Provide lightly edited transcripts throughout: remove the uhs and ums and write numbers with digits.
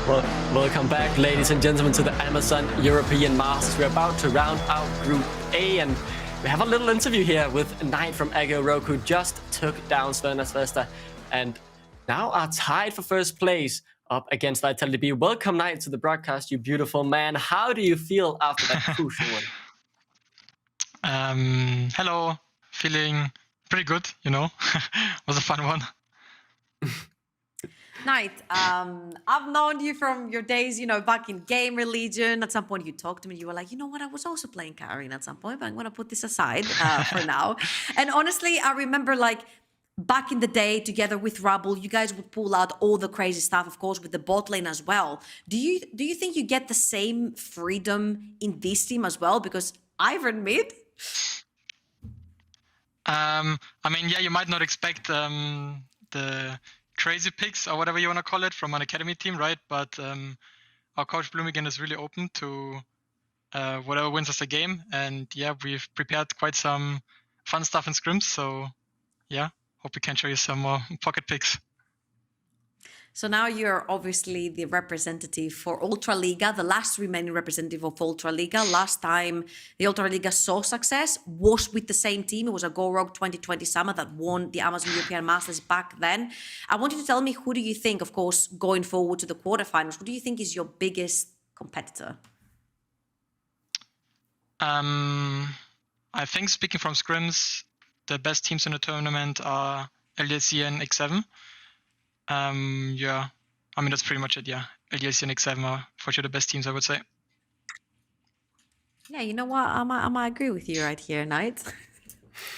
Well, welcome back, ladies and gentlemen, to the Amazon European Masters. We're about to round out Group A, and we have a little interview here with Knight from Ego Rogue, who just took down Sverna Svesta and now are tied for first place up against Vitality B. Welcome, Knight, to the broadcast, you beautiful man. How do you feel after that crucial one? Hello, feeling pretty good, you know. Was a fun one. Knight, I've known you from your days, back in Gamer Legion. At some point you talked to me, you were like, you know what, I was also playing Karin at some point, but I'm going to put this aside for now. And honestly, I remember back in the day together with Rubble, you guys would pull out all the crazy stuff, of course, with the bot lane as well. Do you think you get the same freedom in this team as well? Because Iron mid? I mean, yeah, you might not expect the crazy picks or whatever you want to call it from an academy team, right? But our coach Bloomingen is really open to whatever wins us the game. And yeah, we've prepared quite some fun stuff in scrims. So yeah, hope we can show you some more pocket picks. So now you're obviously the representative for Ultraliga, the last remaining representative of Ultraliga. Last time the Ultraliga saw success was with the same team. It was a Go Rogue 2020 summer that won the Amazon European Masters back then. I want you to tell me, who do you think, of course, going forward to the quarterfinals, who do you think is your biggest competitor? I think, speaking from scrims, the best teams in the tournament are LDLC and X7. Yeah, I mean, that's pretty much it. Yeah, LDLC and X7 are for sure the best teams, I would say. Yeah, you know what? I might agree with you right here, Knight.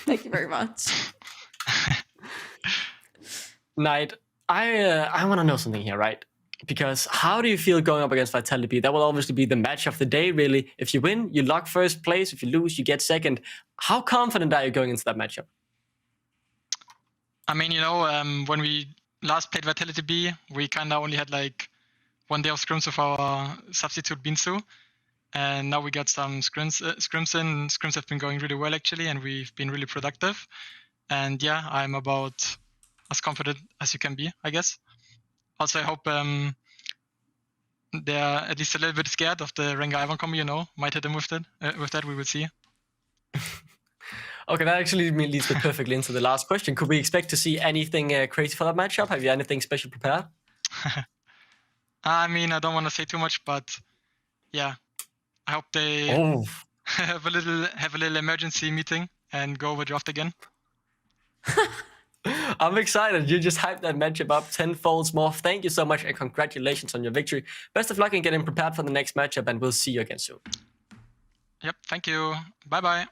Thank you very much. Knight, I want to know something here, right? Because how do you feel going up against Vitality B? That will obviously be the match of the day, really. If you win, you lock first place. If you lose, you get second. How confident are you going into that matchup? I mean, you know, when we last played Vitality B, we kind of only had like 1 day of scrims with our substitute Binsu. And now we got some scrims in. Scrims have been going really well, actually, and we've been really productive. And yeah, I'm about as confident as you can be, I guess. Also, I hope they're at least a little bit scared of the Rengar-Ivan combo, you know. Might hit them with that. With that, we will see. Okay, that actually leads me perfectly into the last question. Could we expect to see anything crazy for that matchup? Have you anything special prepared? I mean, I don't want to say too much, but yeah, I hope they have a little emergency meeting and go overdraft again. I'm excited. You just hyped that matchup up tenfold more. Thank you so much and congratulations on your victory. Best of luck in getting prepared for the next matchup, and we'll see you again soon. Yep, thank you. Bye-bye.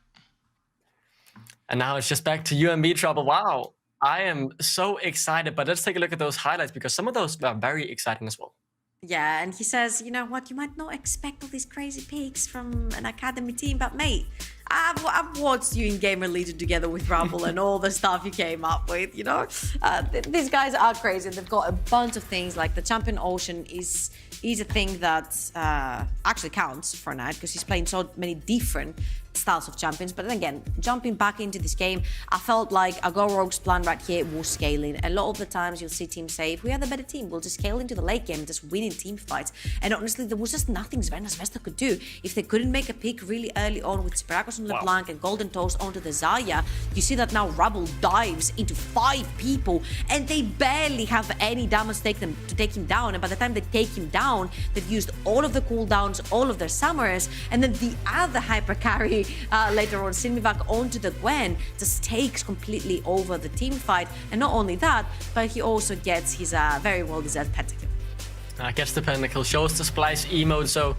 And now it's just back to you and me, Trouble. Wow, I am so excited. But let's take a look at those highlights, because some of those are very exciting as well. Yeah, and he says, you know what, you might not expect all these crazy picks from an academy team, but mate, I've watched you in Gamer Legion together with Rumble and all the stuff you came up with, you know. These guys are crazy. They've got a bunch of things, like the Champion Ocean is a thing that actually counts for Knight, because he's playing so many different styles of champions. But then again, jumping back into this game, I felt like a Go Rogue's plan right here was scaling. A lot of the times you'll see teams say, if we are the better team, we'll just scale into the late game and just win in team fights. And honestly, there was just nothing Sverna Svesta could do. If they couldn't make a pick really early on with Spiragos on LeBlanc and Golden Toast onto the Zarya, you see that now Rubble dives into 5 people and they barely have any damage to take him down. And by the time they take him down, they've used all of the cooldowns, all of their summers, and then the other hyper carry later on, Simivac onto the Gwen, just takes completely over the team fight. And not only that, but he also gets his very well-deserved pentakill. Gets the pentakill, shows the splice emote, so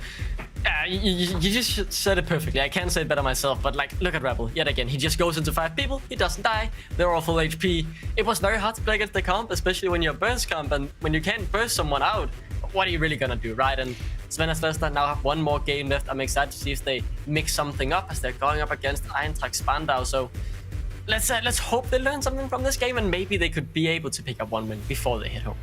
you just said it perfectly. I can't say it better myself, but like, look at Rebel. Yet again, he just goes into 5 people, he doesn't die, they're all full HP. It was very hard to play against the comp, especially when you're burst comp, and when you can't burst someone out, what are you really gonna do, right? And Sverna Svesta now have 1 more game left. I'm excited to see if they mix something up, as they're going up against Eintracht Spandau. So let's hope they learn something from this game, and maybe they could be able to pick up 1 win before they hit home.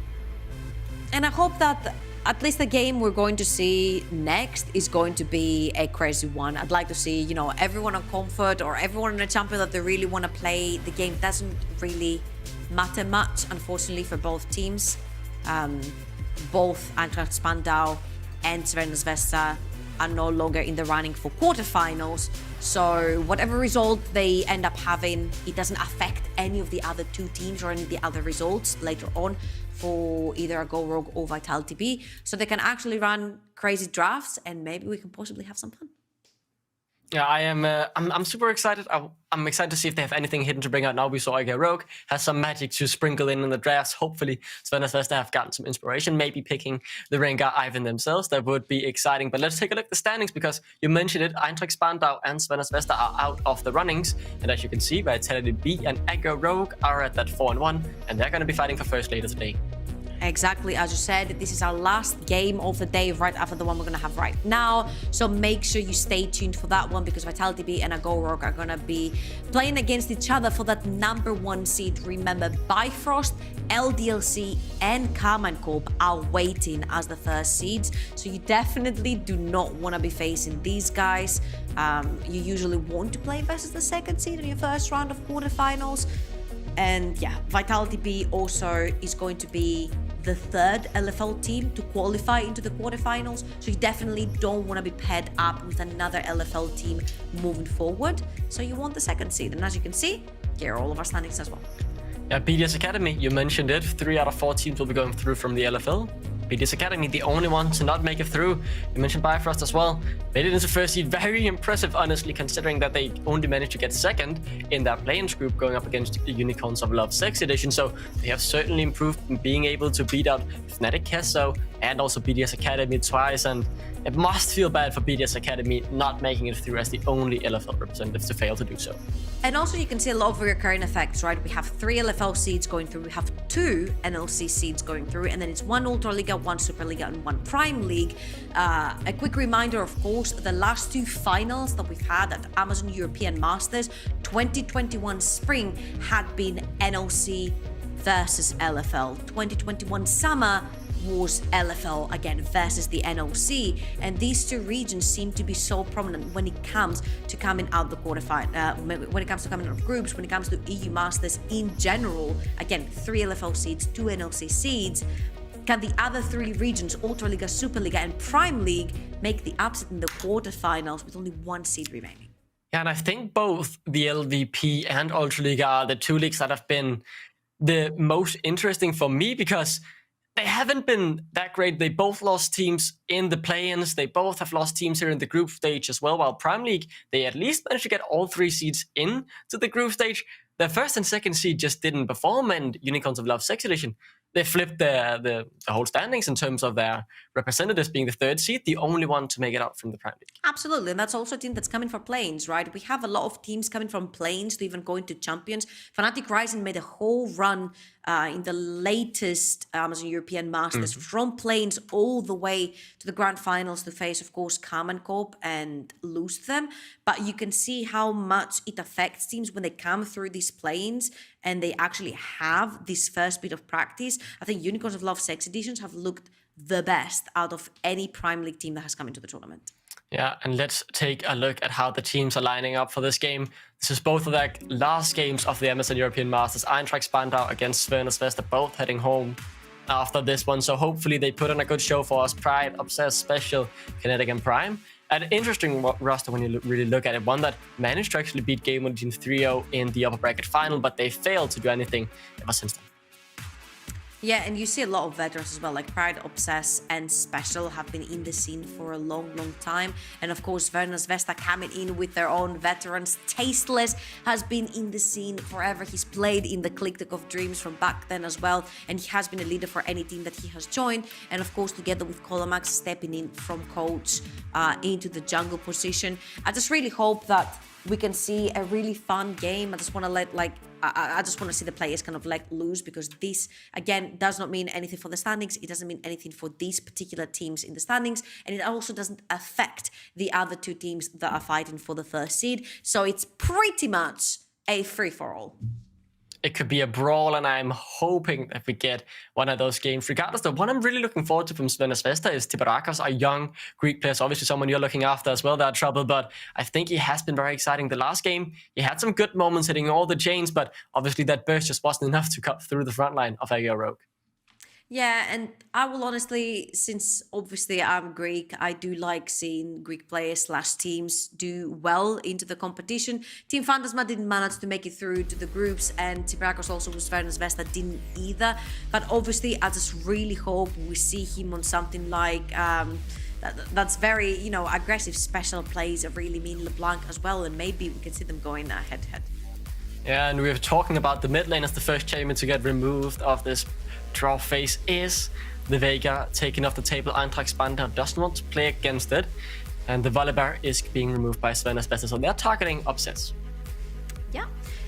And I hope that at least the game we're going to see next is going to be a crazy one. I'd like to see, you know, everyone on comfort or everyone in a champion that they really want to play. The game doesn't really matter much, unfortunately, for both teams. both Eintracht Spandau and Crvena Zvezda are no longer in the running for quarterfinals. So whatever result they end up having, it doesn't affect any of the other two teams or any of the other results later on for either a Go Rogue or Vitality B. So they can actually run crazy drafts, and maybe we can possibly have some fun. Yeah, I am. I'm super excited. I'm excited to see if they have anything hidden to bring out now. We saw EG Rogue has some magic to sprinkle in the drafts. Hopefully, Crvena Zvezda have gotten some inspiration, maybe picking the Rengar Ivan themselves. That would be exciting. But let's take a look at the standings, because you mentioned it. Eintracht Spandau and Crvena Zvezda are out of the runnings. And as you can see, Vitality B and EG Rogue are at that 4-1. And they're going to be fighting for first later today. Exactly, as you said, this is our last game of the day right after the one we're going to have right now. So make sure you stay tuned for that one, because Vitality B and Go Rogue are going to be playing against each other for that #1 seed. Remember, Bifrost, LDLC, and Carmine Corp are waiting as the first seeds. So you definitely do not want to be facing these guys. You usually want to play versus the second seed in your first round of quarterfinals. And yeah, Vitality B also is going to be the third LFL team to qualify into the quarterfinals. So you definitely don't want to be paired up with another LFL team moving forward. So you want the second seed. And as you can see, here are all of our standings as well. Yeah, BDS Academy, you mentioned it. 3 out of 4 teams will be going through from the LFL. BDS Academy, the only one to not make it through. You mentioned Bifrost as well. Made it into first seed. Very impressive, honestly, considering that they only managed to get second in that play-ins group going up against the Unicorns of Love 6 edition. So they have certainly improved in being able to beat out Fnatic Kesso and also BDS Academy twice. And it must feel bad for BDS Academy not making it through as the only LFL representatives to fail to do so. And also you can see a lot of recurring effects, right? We have 3 LFL seeds going through, we have 2 NLC seeds going through, and then it's 1 Ultraliga, 1 Superliga, and 1 Prime League. A quick reminder, of course, the last 2 finals that we've had at Amazon European Masters 2021 Spring had been NLC versus LFL. 2021 Summer was LFL again versus the NOC, and these 2 regions seem to be so prominent when it comes to coming out the quarterfinal, when it comes to coming out of groups, when it comes to EU Masters in general. Again, 3 LFL seeds, 2 NOC seeds. Can the other 3 regions, Ultraliga, Superliga, and Prime League, make the upset in the quarterfinals with only 1 seed remaining? Yeah, and I think both the LVP and Ultraliga are the 2 leagues that have been the most interesting for me, because they haven't been that great. They both lost teams in the play-ins. They both have lost teams here in the group stage as well. While Prime League, they at least managed to get all 3 seeds in to the group stage. The first and second seed just didn't perform, and Unicorns of Love 6 edition, they flipped the whole standings in terms of their representatives being the 3rd seed, the only one to make it out from the Prime League. Absolutely, and that's also a team that's coming for planes, right? We have a lot of teams coming from planes to even go into champions. Fnatic Rising made a whole run in the latest Amazon European Masters from planes all the way to the grand finals to face, of course, Carmine Corp and lose them. But you can see how much it affects teams when they come through these planes and they actually have this first bit of practice. I think Unicorns of Love 6 editions have looked the best out of any Prime League team that has come into the tournament. Yeah, and let's take a look at how the teams are lining up for this game. This is both of the last games of the Amazon European Masters. Eintracht Spandau against Crvena Zvezda, both heading home after this one. So hopefully they put on a good show for us. Pride, Obsess, Special, Kinetic, and Prime. An interesting roster when you really look at it. One that managed to actually beat Game One Team 3-0 in the upper bracket final, but they failed to do anything ever since then. Yeah, and you see a lot of veterans as well, like Pride, Obsess, and Special have been in the scene for a long, long time. And of course, Crvena Zvezda coming in with their own veterans. Tasteless has been in the scene forever. He's played in the Click of Dreams from back then as well, and he has been a leader for any team that he has joined. And of course, together with Kolomax stepping in from coach into the jungle position. I just really hope that we can see a really fun game. I just want to I just want to see the players kind of let loose, because this, again, does not mean anything for the standings. It doesn't mean anything for these particular teams in the standings. And it also doesn't affect the other 2 teams that are fighting for the first seed. So it's pretty much a free-for-all. It could be a brawl, and I'm hoping that we get one of those games. Regardless, the one I'm really looking forward to from Crvena Zvezda is Tiberakos, a young Greek player. So obviously someone you're looking after as well, that trouble. But I think he has been very exciting. The last game, he had some good moments hitting all the chains, but obviously that burst just wasn't enough to cut through the front line of EG Rogue. Yeah, and I will honestly, since obviously I'm Greek, I do like seeing Greek players slash teams do well into the competition. Team Phantasma didn't manage to make it through to the groups, and Tsiprakos also was Vernas Vesta didn't either. But obviously, I just really hope we see him on something like that's very, aggressive special plays of really mean LeBlanc as well, and maybe we can see them going head to head. Yeah, and we were talking about the mid lane as the first champion to get removed of this draw phase is the Vega taken off the table. Eintracht Spandau doesn't want to play against it, and the Volibear is being removed by Sven's Best, so they're targeting upsets. Yeah,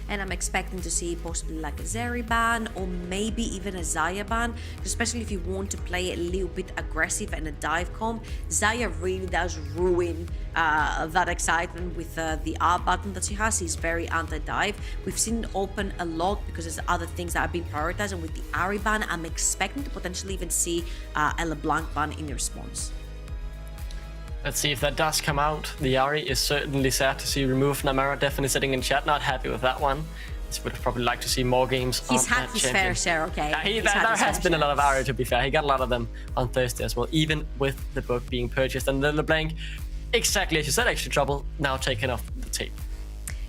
and I'm expecting to see possibly like a Zeri ban or maybe even a Xayah ban, especially if you want to play a little bit aggressive and a dive comp. Xayah really does ruin that excitement with the R button that she has. She's very anti-dive. We've seen it open a lot because there's other things that have been prioritized, and with the Ari ban, I'm expecting to potentially even see a LeBlanc ban in response. Let's see if that does come out. The Ari is certainly sad to see removed. Namara definitely sitting in chat, not happy with that one. He would have probably liked to see more games. He's had his fair share, okay? There has been a lot of Ari, to be fair. He got a lot of them on Thursday as well, even with the book being purchased. And then LeBlanc, exactly as you said, extra trouble, now taken off the tape.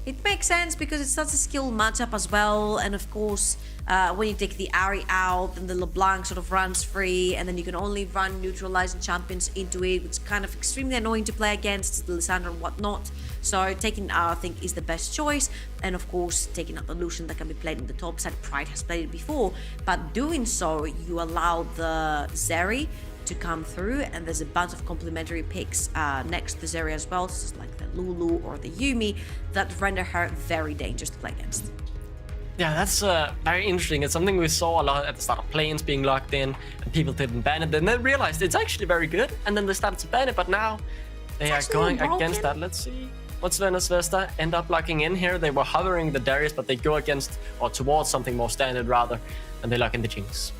It makes sense because it's such a skill matchup as well, and of course, when you take the Ari out, then the LeBlanc sort of runs free, and then you can only run neutralizing champions into it, which is kind of extremely annoying to play against, the Lysandra and whatnot. So taking out, I think, is the best choice, and of course, taking out the Lucian that can be played in the top side. Pride has played it before, but doing so, you allow the Zeri to come through, and there's a bunch of complementary picks next to Zeri as well, just like the Lulu or the Yumi, that render her very dangerous to play against. Yeah, that's very interesting. It's something we saw a lot at the start of Plains being locked in, and people didn't ban it. Then they realized it's actually very good, and then they started to ban it, but now they are going against that. Let's see what's Sven's Vesta end up locking in here. They were hovering the Darius, but they go against or towards something more standard rather, and they lock in the Jinx.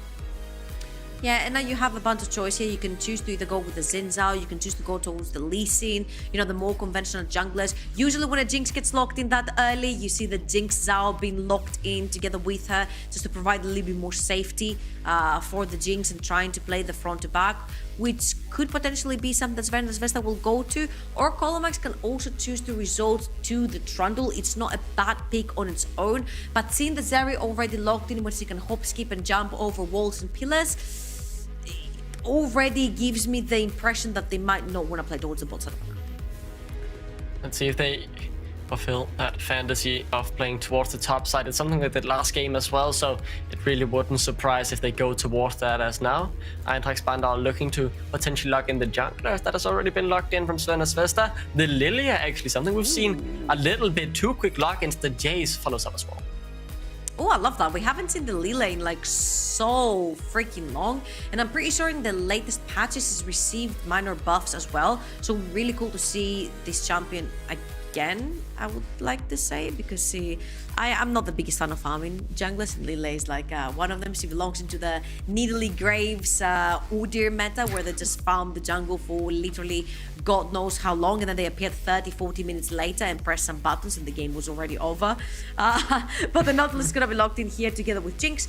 Yeah, and now you have a bunch of choice here. You can choose to either go with the Xin Zhao, you can choose to go towards the Lee Sin, the more conventional junglers. Usually when a Jinx gets locked in that early, you see the Jinx Zhao being locked in together with her, just to provide a little bit more safety for the Jinx and trying to play the front to back, which could potentially be something that Sven's Vesta will go to. Or Colomax can also choose to resort to the Trundle. It's not a bad pick on its own, but seeing the Zeri already locked in, where she can hop, skip and jump over walls and pillars, already gives me the impression that they might not want to play towards the bot side of the map. Let's see if they fulfill that fantasy of playing towards the top side. It's something they did last game as well, so it really wouldn't surprise if they go towards that as now. Eintracht Spandau are looking to potentially lock in the junglers that has already been locked in from Sven's Vesta. The Lilia, actually, something we've seen a little bit too quick lock-ins. The Jace follows up as well. Oh, I love that. We haven't seen the Lila in like so freaking long, and I'm pretty sure in the latest patches has received minor buffs as well, so really cool to see this champion again, I would like to say, because I'm not the biggest fan of farming junglers, and Lila is like one of them. She belongs into the Needly Graves Udyr meta, where they just farm the jungle for literally God knows how long, and then they appeared 30-40 minutes later and press some buttons and the game was already over. But the Nautilus is going to be locked in here together with Jinx.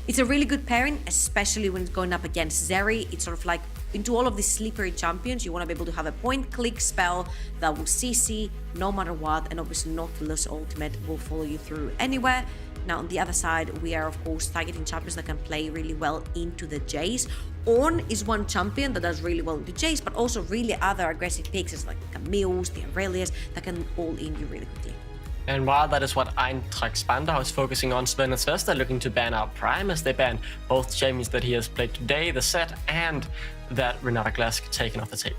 It's a really good pairing, especially when it's going up against Zeri. It's sort of like, into all of these slippery champions, you want to be able to have a point-click spell that will CC no matter what, and obviously Nautilus ultimate will follow you through anywhere. Now on the other side, we are of course targeting champions that can play really well into the Jace. Ornn is one champion that does really well into Jace, but also really other aggressive picks like Camille's, the Aurelius, that can all in you really quickly. And while that is what Eintracht Spandau is focusing on, Sven's Vesta looking to ban out Primus. They ban both champions that he has played today, the Set and that Renata Glask taken off the tape.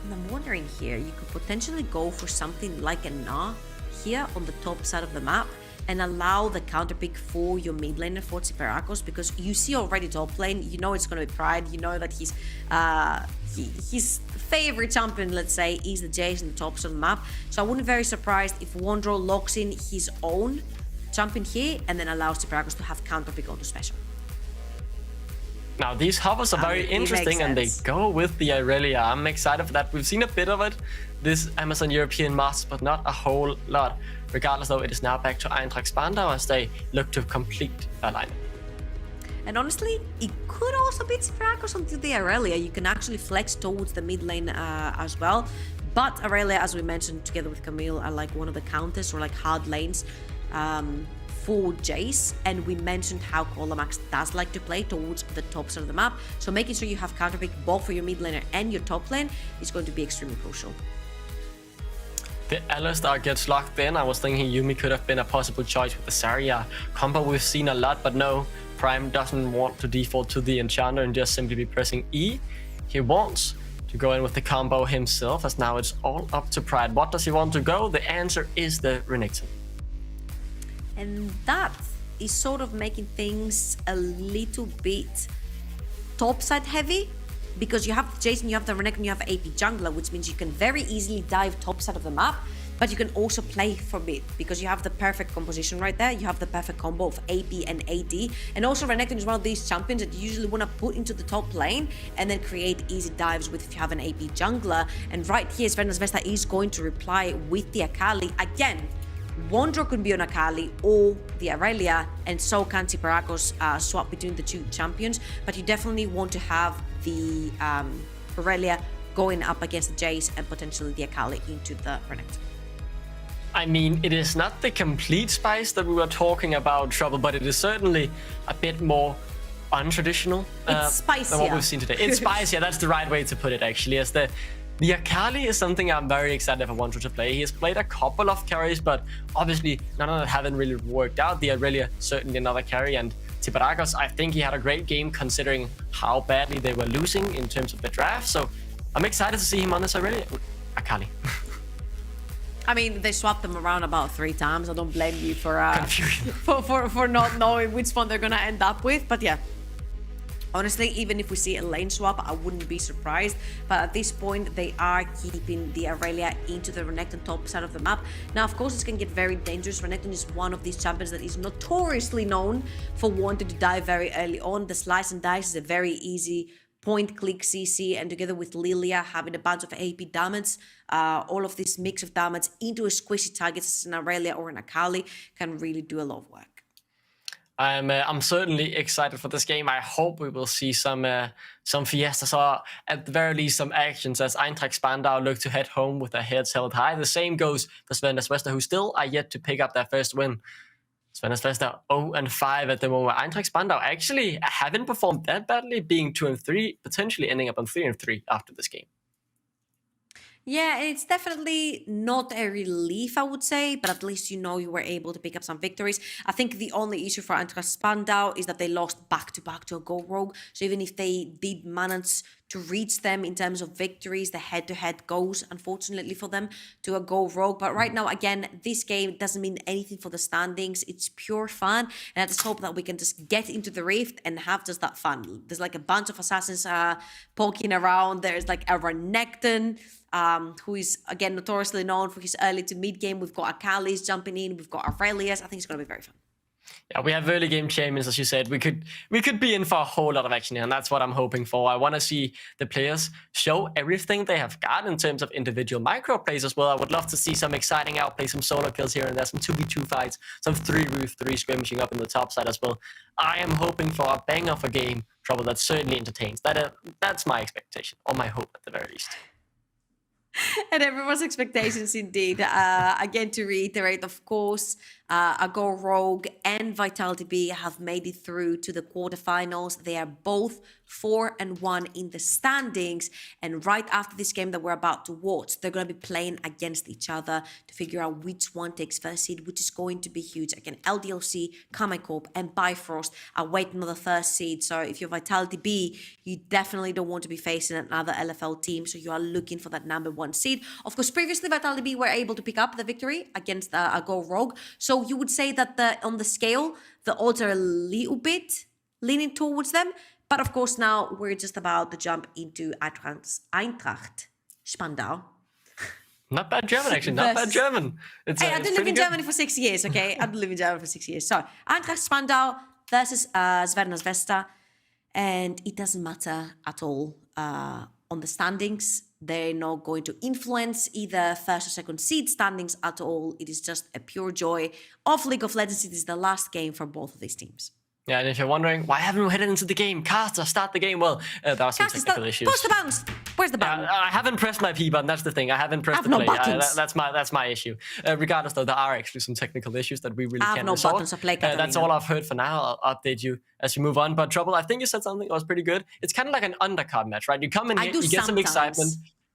And I'm wondering here, you could potentially go for something like a Na here on the top side of the map and allow the counter pick for your mid laner for Tsiprakos, because you see already top lane, you know it's going to be Pride, you know that his favorite champion, let's say, is the Jace in the top side of the map. So I wouldn't be very surprised if Wondro locks in his own champion here and then allows Tsiprakos to have counter pick onto special. Now, these hovers are very interesting, and they go with the Irelia. I'm excited for that. We've seen a bit of it this Amazon European Masters, but not a whole lot. Regardless, though, it is now back to Eintracht Spandau as they look to complete their lineup. And honestly, it could also be Tsipragos until the Aurelia. You can actually flex towards the mid lane as well. But Aurelia, as we mentioned, together with Camille, are like one of the counters or like hard lanes for Jace. And we mentioned how Colamax does like to play towards the top side of the map. So making sure you have counterpick both for your mid laner and your top lane is going to be extremely crucial. The Alistar gets locked in. I was thinking Yuumi could have been a possible choice with the Zarya combo we've seen a lot, but no. Prime doesn't want to default to the Enchanter and just simply be pressing E. He wants to go in with the combo himself, as now it's all up to Pride. What does he want to go? The answer is the Renekton. And that is sort of making things a little bit topside heavy, because you have Jason, you have the Renekton, you have AP jungler, which means you can very easily dive topside of the map, but you can also play for mid because you have the perfect composition right there. You have the perfect combo of AP and AD, and also Renekton is one of these champions that you usually want to put into the top lane and then create easy dives with if you have an AP jungler. And right here, Svernas Vesta is going to reply with the Akali again. Wondro could be on Akali or the Aurelia, and so can Tsipragos swap between the two champions. But you definitely want to have the Aurelia going up against the Jace and potentially the Akali into the Renekton. I mean, it is not the complete spice that we were talking about, Trouble, but it is certainly a bit more untraditional It's spicier than what we've seen today. It's spicier, that's the right way to put it, actually. As the Akali is something I'm very excited for Wondro to play. He has played a couple of carries, but obviously none of them haven't really worked out. The Aurelia, certainly another carry, and Tsipragos, I think he had a great game considering how badly they were losing in terms of the draft. So I'm excited to see him on this Aurelia. Akali. I mean, they swapped them around about 3 times. I don't blame you for Confusion. for not knowing which one they're gonna end up with. But yeah, honestly, even if we see a lane swap, I wouldn't be surprised. But at this point, they are keeping the Aurelia into the Renekton top side of the map. Now, of course, it's going to get very dangerous. Renekton is one of these champions that is notoriously known for wanting to die very early on. The slice and dice is a very easy point-click CC, and together with Lilia having a bunch of AP damage, all of this mix of damage into a squishy target as an Aurelia or an Akali can really do a lot of work. I'm certainly excited for this game. I hope we will see some fiestas, or at the very least some actions, as Eintracht Spandau look to head home with their heads held high. The same goes for Svernas Vesta, who still are yet to pick up their first win. Svernas Vesta 0-5 at the moment. Eintracht Spandau actually haven't performed that badly, being 2-3, potentially ending up on 3-3 after this game. Yeah, it's definitely not a relief, I would say, but at least you know you were able to pick up some victories. I think the only issue for Eintracht Spandau is that they lost back-to-back to a Go Rogue. So even if they did manage to reach them in terms of victories, the head-to-head goes, unfortunately for them, to a Go Rogue. But right now, again, this game doesn't mean anything for the standings. It's pure fun. And I just hope that we can just get into the Rift and have just that fun. There's like a bunch of assassins poking around. There's like a Renekton, who is, again, notoriously known for his early to mid game. We've got Akali's jumping in. We've got Aurelias. I think it's going to be very fun. Yeah, we have early game champions, as you said. We could be in for a whole lot of action here, and that's what I'm hoping for. I want to see the players show everything they have got in terms of individual micro plays as well. I would love to see some exciting outplay, some solo kills here and there, some 2v2 fights, some 3v3 scrimmaging up in the top side as well. I am hoping for a bang of a game, Trouble, that certainly entertains. That's my expectation, or my hope at the very least. And everyone's expectations indeed. Again, to reiterate, of course, Go Rogue and Vitality B have made it through to the quarterfinals. They are both 4-1 in the standings. And right after this game that we're about to watch, they're going to be playing against each other to figure out which one takes first seed, which is going to be huge. Again, LDLC, Kamacorp, and Bifrost are waiting on the first seed. So if you're Vitality B, you definitely don't want to be facing another LFL team. So you are looking for that number 1 seed. Of course, previously Vitality B were able to pick up the victory against Go Rogue. So you would say that on the scale, the odds are a little bit leaning towards them. But of course, now we're just about to jump into Eintracht Spandau. Not bad German, actually. Not bad German. Hey, I did live in Germany for 6 years, okay? I did live in Germany for 6 years. So, Eintracht Spandau versus Svernas Vesta. And it doesn't matter at all on the standings. They're not going to influence either first or second seed standings at all. It is just a pure joy of League of Legends. It is the last game for both of these teams. Yeah, and if you're wondering, why haven't we headed into the game? Caster, start the game. Well, there are some technical issues. Push the bounce. Where's the button? I haven't pressed my P button, that's the thing. I haven't pressed the no play. buttons. That's my issue. Regardless, though, there are actually some technical issues that we really I have can't no resolve. buttons to play, Katarina. That's all I've heard for now. I'll update you as we move on. But Trouble, I think you said something that was pretty good. It's kind of like an undercard match, right? You come in here, you get some excitement.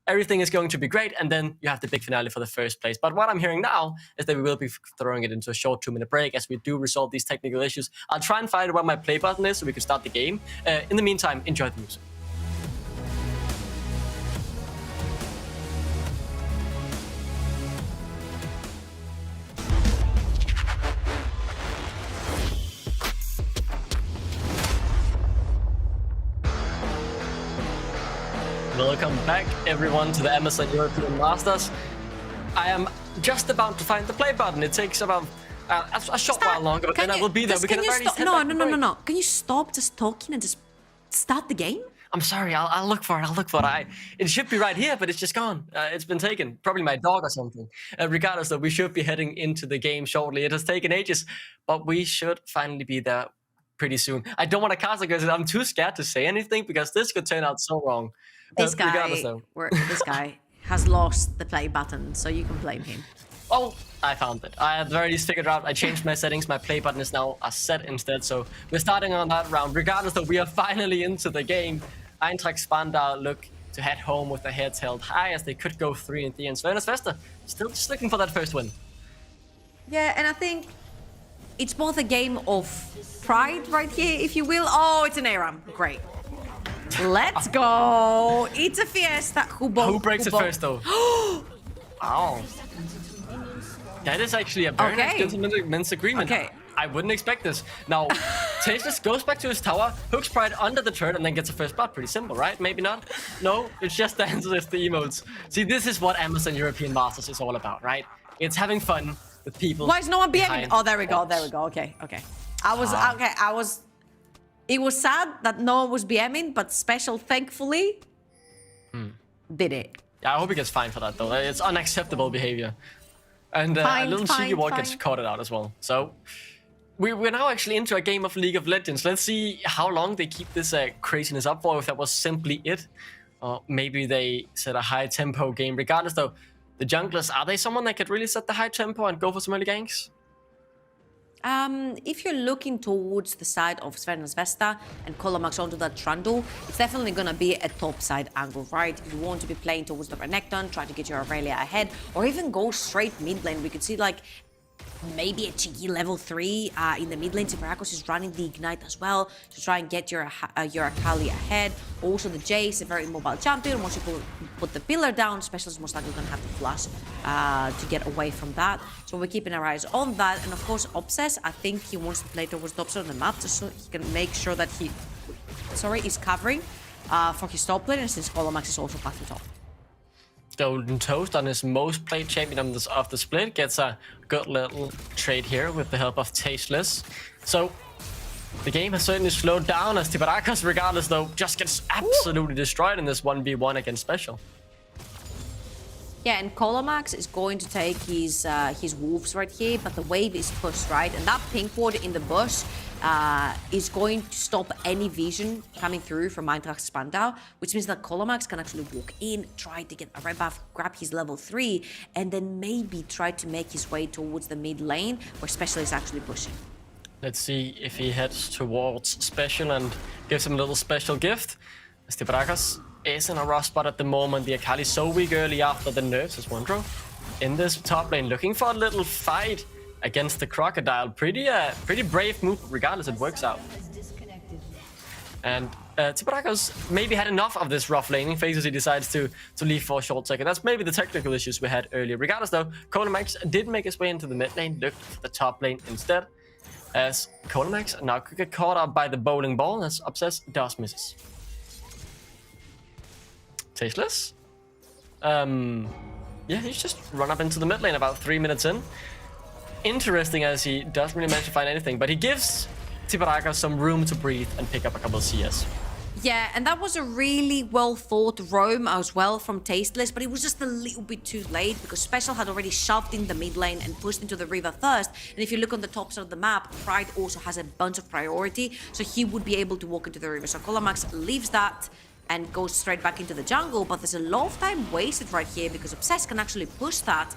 Everything is going to be great, and then you have the big finale for the first place. But what I'm hearing now is that we will be throwing it into a short 2-minute break as we do resolve these technical issues. I'll try and find out where my play button is so we can start the game. In the meantime, enjoy the music. Welcome back, everyone, to the Amazon European Masters. I am just about to find the play button. It takes about a short while longer, but then I will be there. We can already No. Can you stop just talking and just start the game? I'm sorry. I'll look for it. It should be right here, but it's just gone. It's been taken. Probably my dog or something. Regardless, though, we should be heading into the game shortly. It has taken ages, but we should finally be there pretty soon. I don't want to cast it because I'm too scared to say anything because this could turn out so wrong. This guy has lost the play button, so you can blame him. Oh, I found it. I had already figured out. I changed my settings. My play button is now a set instead. So we're starting on that round. Regardless, though, we are finally into the game. Eintracht Spandau look to head home with their heads held high as they could go 3-3. And Svernes Vesta still just looking for that first win. Yeah, and I think it's both a game of pride right here, if you will. Oh, it's an ARAM. Great. Let's go. It's a fiesta. Who breaks it first, though? Wow. That is actually a very nice gentleman's agreement. Okay. I wouldn't expect this. Now, Tasteless goes back to his tower, hooks Pride under the turret, and then gets a first blood. Pretty simple, right? Maybe not? No, it's just dances with the emotes. See, this is what Amazon European Masters is all about, right? It's having fun with people. Why is no one BMing? Oh, there we go. Okay. It was sad that no one was BMing, but Special, thankfully, did it. Yeah, I hope he gets fined for that, though. It's unacceptable behavior. And a little cheeky wall gets caught it out as well. So we're now actually into a game of League of Legends. Let's see how long they keep this craziness up for, if that was simply it. Or maybe they set a high tempo game. Regardless, though, the junglers, are they someone that could really set the high tempo and go for some early ganks? If you're looking towards the side of Svernes Vesta and Colomax onto that Trundle, it's definitely going to be a top side angle, right? If you want to be playing towards the Renekton, try to get your Aurelia ahead, or even go straight mid lane. We could see like maybe a cheeky level 3 in the mid lane. Tiberakos is running the Ignite as well to try and get your Akali ahead. Also, the Jace, a very mobile champion. Once you put the pillar down, Special is most likely going to have to flash to get away from that. So we're keeping our eyes on that. And of course, Obsess, I think he wants to play towards the opposite on the map just so he can make sure that he is covering for his top lane, and since Colomax is also pathing top. Golden Toast on his most played champion of the split gets a good little trade here with the help of Tasteless. So the game has certainly slowed down as Tiberakos, regardless though, just gets absolutely destroyed in this 1v1 against Special. Yeah, and Colomax is going to take his wolves right here, but the wave is pushed, right? And that pink ward in the bush is going to stop any vision coming through from Eintracht Spandau, which means that Colomax can actually walk in, try to get a red buff, grab his level 3, and then maybe try to make his way towards the mid lane, where Special is actually pushing. Let's see if he heads towards Special and gives him a little special gift. As Tiberakos is in a rough spot at the moment. The Akali so weak early after the nerfs as Wondro in this top lane, looking for a little fight against the Crocodile. Pretty brave move, regardless, it works out. And Tiberakos maybe had enough of this rough laning phase as he decides to leave for a short second. That's maybe the technical issues we had earlier. Regardless though, Colomax did make his way into the mid lane, looked for the top lane instead, as Colomax now could get caught up by the bowling ball as Obsess does misses. Tasteless? Yeah, he's just run up into the mid lane about 3 minutes in. Interesting, as he doesn't really manage to find anything, but he gives Tiberakos some room to breathe and pick up a couple of CS. Yeah, and that was a really well thought roam as well from Tasteless, but it was just a little bit too late because Special had already shoved in the mid lane and pushed into the river first. And if you look on the top side of the map, Pride also has a bunch of priority, so he would be able to walk into the river. So Colamax leaves that and goes straight back into the jungle, but there's a lot of time wasted right here because Obsess can actually push that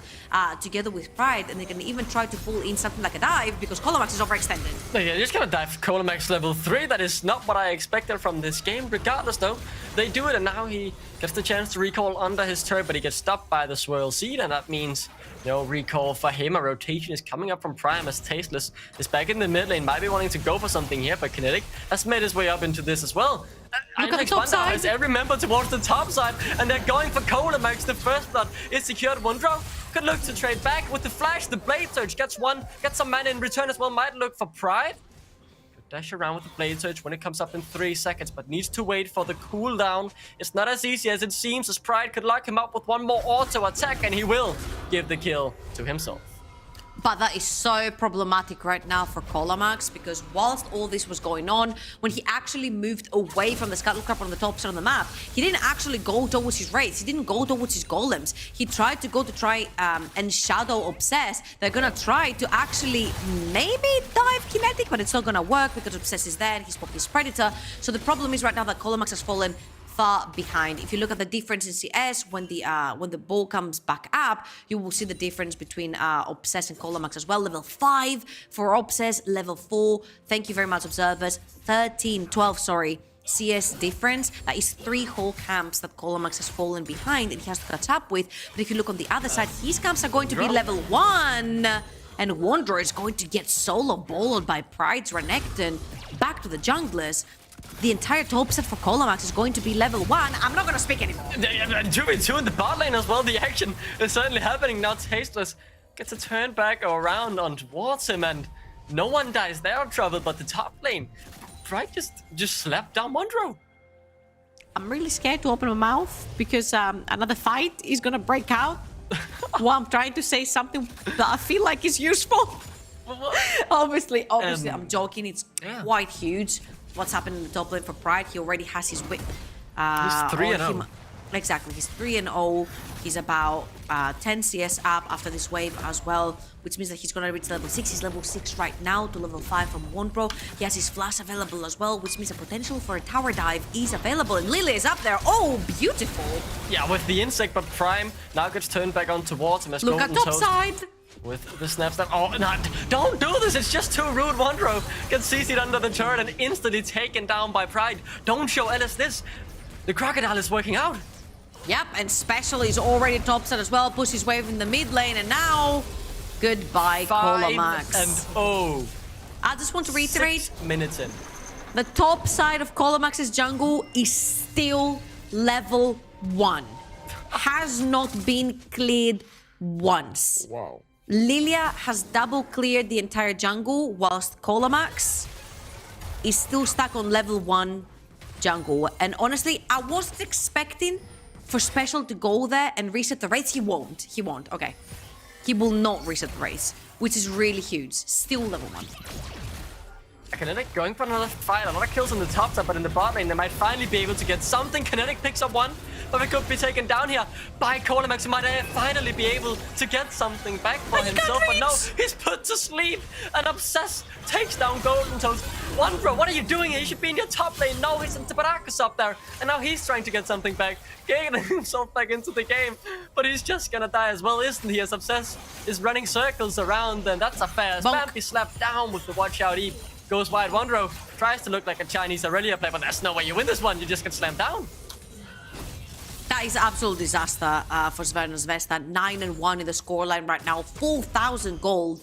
together with Pride, and they can even try to pull in something like a dive because Colamax is overextended. Yeah, just gonna dive Colamax level 3. That is not what I expected from this game. Regardless though, they do it, and now he gets the chance to recall under his turret, but he gets stopped by the Swirl Seed, and that means no recall for him. A rotation is coming up from Prime as Tasteless is back in the mid lane, might be wanting to go for something here, but Kinetic has made his way up into this as well. Look at the top side. Has every member towards the top side, and they're going for Colamax. The first blood is secured. Wondro could look to trade back with the flash. The Blade Surge gets one, gets some mana in return as well. Might look for Pride. Could dash around with the Blade Surge when it comes up in 3 seconds, but needs to wait for the cooldown. It's not as easy as it seems, as Pride could lock him up with one more auto attack, and he will give the kill to himself. But that is so problematic right now for Colamax because whilst all this was going on, when he actually moved away from the Scuttlecrab on the top side of the map, he didn't actually go towards his raids. He didn't go towards his golems. He tried to go to try and shadow Obsess. They're gonna try to actually maybe dive Kinetic, but it's not gonna work because Obsess is there and he's popped his Predator. So the problem is right now that Colamax has fallen far behind. If you look at the difference in CS when the ball comes back up, you will see the difference between Obsess and Colamax as well. Level 5 for Obsess, level 4. Thank you very much, observers. 12, sorry. CS difference. That is 3 whole camps that Colamax has fallen behind and he has to catch up with. But if you look on the other side, his camps are going to be level 1. And Wanderer is going to get solo balled by Pride's Renekton back to the junglers. The entire top set for Colamax is going to be level 1. I'm not going to speak anymore. 2v2 in the bot lane as well. The action is certainly happening now. Tasteless gets a turn back around on towards him, and no one dies. They are trouble, but the top lane, Pride just slapped down Wondro. I'm really scared to open my mouth because another fight is going to break out while I'm trying to say something that I feel like is useful. Obviously, I'm joking. It's quite huge. What's happened in the top lane for Pride? He already has his whip. He's 3-0. Exactly, he's 3-0. He's about 10 CS up after this wave as well, which means that he's gonna reach level 6. He's level 6 right now to level 5 from 1 He has his flash available as well, which means the potential for a tower dive is available. And Lily is up there. Oh, beautiful. Yeah, with the insect, but Prime now gets turned back on towards him as Look at top side. With the snap. Oh, no, don't do this. It's just too rude. Wondro gets CC'd under the turret and instantly taken down by Pride. Don't show Ellis this. The Crocodile is working out. Yep, and Special is already topside as well. Push his wave in the mid lane, and now goodbye, Colamax. 5-0. I just want to reiterate. 6 minutes in. The top side of Colamax's jungle is still level 1. Has not been cleared once. Wow. Lilia has double cleared the entire jungle, whilst Colamax is still stuck on level 1 jungle. And honestly, I wasn't expecting for Special to go there and reset the race. He won't. Okay. He will not reset the race, which is really huge. Still level 1. Kinetic going for another fight. A lot of kills in the top side, but in the bot lane, they might finally be able to get something. Kinetic picks up one, but it could be taken down here by Colamax, who might finally be able to get something back for himself. But no, he's put to sleep. And Obsess takes down Golden Toes. Wondro, what are you doing here? You should be in your top lane. No, he's in Baracus up there. And now he's trying to get something back, getting himself back into the game. But he's just gonna die as well, isn't he? As Obsess is running circles around, and that's a fair spam. He slapped down with the Watch Out E. Goes wide. Wondro tries to look like a Chinese Aurelia player, but there's no way you win this one. You just get slammed down. That is absolute disaster for Svernos Vesta. 9-1 in the scoreline right now. 4,000 gold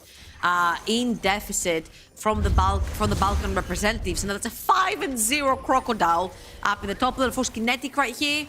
in deficit from the Balkan representatives. And that's a 5-0 Crocodile up in the top level. For Kinetic right here.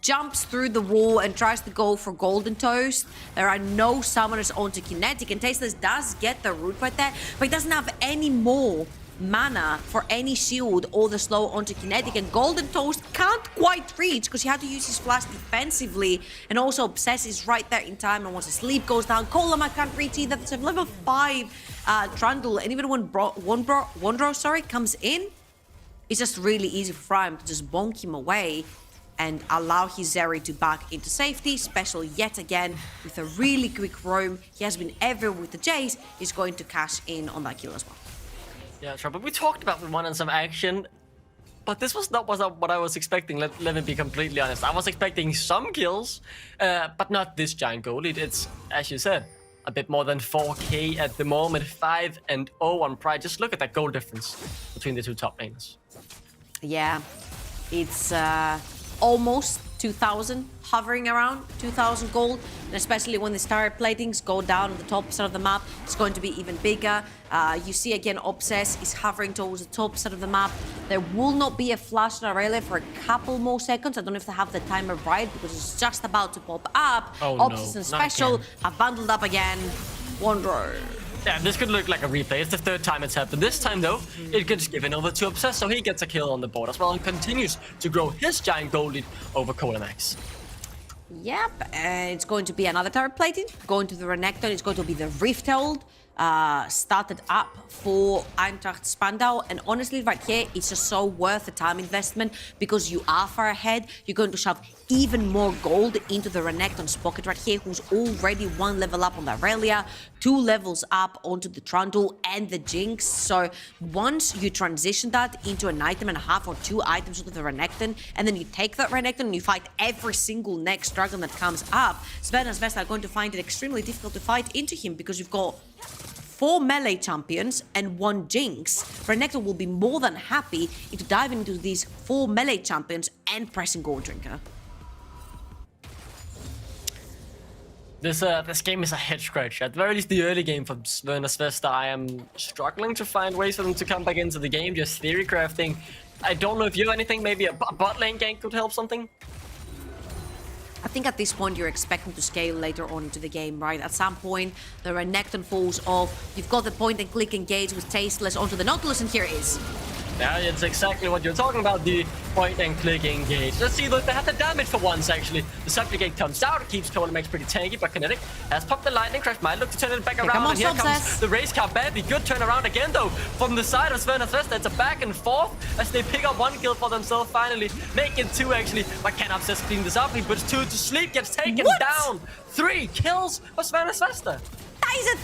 Jumps through the wall and tries to go for Golden Toast. There are no summoners onto Kinetic, and Tasteless does get the root right there, but he doesn't have any more mana for any shield or the slow onto Kinetic, and Golden Toast can't quite reach because he had to use his flash defensively, and also Obsess is right there in time, and once his sleep goes down, Colamax can't reach either. That's a level 5 Trundle, and even when Wondro comes in, it's just really easy for Prime to just bonk him away and allow his Zeri to back into safety. Special yet again with a really quick roam. He has been everywhere with the Jace. He's going to cash in on that kill as well. Yeah, sure. But we talked about the one and some action. But this was not what I was expecting, let me be completely honest. I was expecting some kills, but not this giant goal. It's, as you said, a bit more than 4k at the moment, 5-0 on Pride. Just look at that goal difference between the two top laners. Yeah, it's almost 2,000, hovering around 2,000 gold, and especially when the star platings go down on the top side of the map, it's going to be even bigger. You see again, Obsess is hovering towards the top side of the map. There will not be a flash on Aurelia for a couple more seconds. I don't know if they have the timer right because it's just about to pop up. Oh, Obsess no, and not Special again. are bundled up again. Wanderer. Yeah, this could look like a replay. It's the third time it's happened. This time, though, it gets given over to Obsess, so he gets a kill on the board as well and continues to grow his giant gold lead over Colamax. Yep, it's going to be another turret plating. Going to the Renekton, it's going to be the Rift Herald. Started up for Eintracht Spandau, and honestly right here it's just so worth the time investment because you are far ahead. You're going to shove even more gold into the Renekton's pocket right here, who's already 1 level up on the Aurelia, 2 levels up onto the Trundle and the Jinx. So once you transition that into an item and a half or 2 items onto the Renekton, and then you take that Renekton and you fight every single next dragon that comes up, Sven and Zvesta are going to find it extremely difficult to fight into him because you've got 4 melee champions and 1 Jinx. Renekton will be more than happy into diving into these 4 melee champions and pressing Gold Drinker. This game is a head scratcher. At the very least, the early game for Sven and Zvesta, I am struggling to find ways for them to come back into the game, just theory crafting. I don't know if you have anything, maybe a bot lane gank could help something? I think at this point you're expecting to scale later on into the game, right? At some point, the Renekton falls off. You've got the point and click engage with Tasteless onto the Nautilus, and here it is. Yeah, it's exactly what you're talking about, the point and click engage. Let's see, look, they have the damage for once, actually. The Supplicate comes out, it keeps Colamax pretty tanky, but Kinetic has popped the Lightning Crash, might look to turn it back around, and here comes the race car baby. Good turnaround again, though, from the side of Sven and Zvesta. It's a back and forth as they pick up 1 kill for themselves, finally, making 2, actually. But can Obsess clean this up? He puts 2 to sleep, gets taken down. 3 kills for Sven and Zvesta. That is a